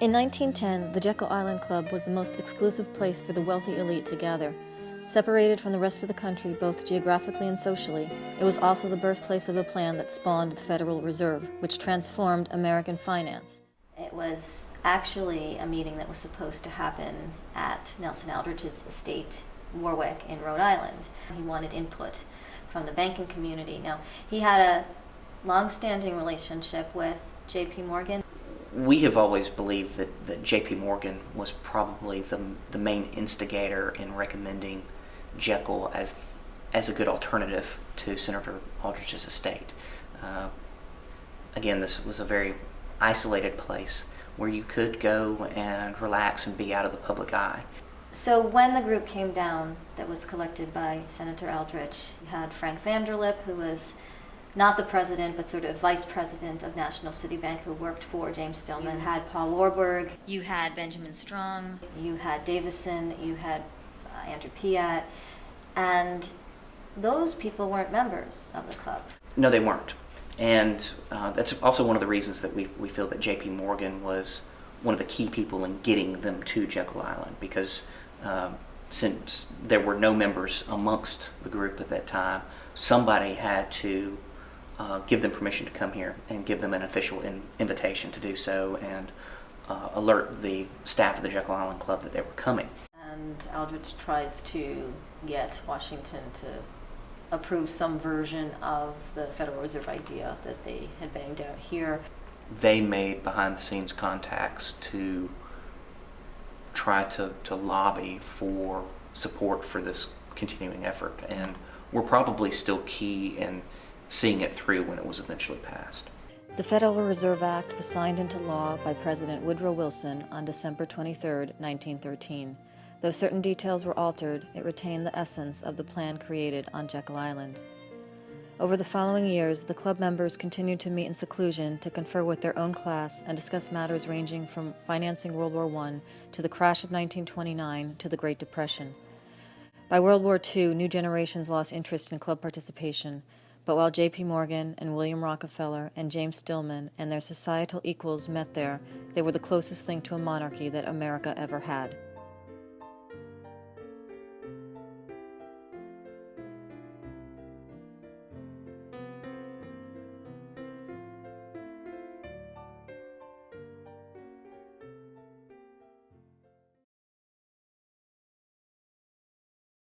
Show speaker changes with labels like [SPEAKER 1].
[SPEAKER 1] In 1910, the Jekyll Island Club was the most exclusive place for the wealthy elite to gather. Separated from the rest of the country both geographically and socially, it was also the birthplace of the plan that spawned the Federal Reserve, which transformed American finance.
[SPEAKER 2] It was actually a meeting that was supposed to happen at Nelson Aldrich's estate, Warwick, in Rhode Island. He wanted input from the banking community. Now, he had a long-standing relationship with J.P. Morgan.
[SPEAKER 3] We have always believed that J.P. Morgan was probably the main instigator in recommending Jekyll as a good alternative to Senator Aldrich's estate. Again, this was a very isolated place where you could go and relax and be out of the public eye.
[SPEAKER 2] So when the group came down that was collected by Senator Aldrich, you had Frank Vanderlip, who was not the president, but sort of vice president of National City Bank, who worked for James Stillman. You had Paul Warburg. You had Benjamin Strong. You had Davison. You had Andrew Piatt. And those people weren't members of the club.
[SPEAKER 3] No, they weren't. And that's also one of the reasons that we feel that J.P. Morgan was one of the key people in getting them to Jekyll Island, because since there were no members amongst the group at that time, somebody had to give them permission to come here and give them an official invitation to do so, and alert the staff of the Jekyll Island Club that they were coming.
[SPEAKER 2] And Aldrich tries to get Washington to approve some version of the Federal Reserve idea that they had banged out here.
[SPEAKER 3] They made behind-the-scenes contacts to try to lobby for support for this continuing effort, and were probably still key in seeing it through when it was eventually passed.
[SPEAKER 1] The Federal Reserve Act was signed into law by President Woodrow Wilson on December 23, 1913. Though certain details were altered, it retained the essence of the plan created on Jekyll Island. Over the following years, the club members continued to meet in seclusion to confer with their own class and discuss matters ranging from financing World War I to the crash of 1929 to the Great Depression. By World War II, new generations lost interest in club participation, but while J.P. Morgan and William Rockefeller and James Stillman and their societal equals met there, they were the closest thing to a monarchy that America ever had.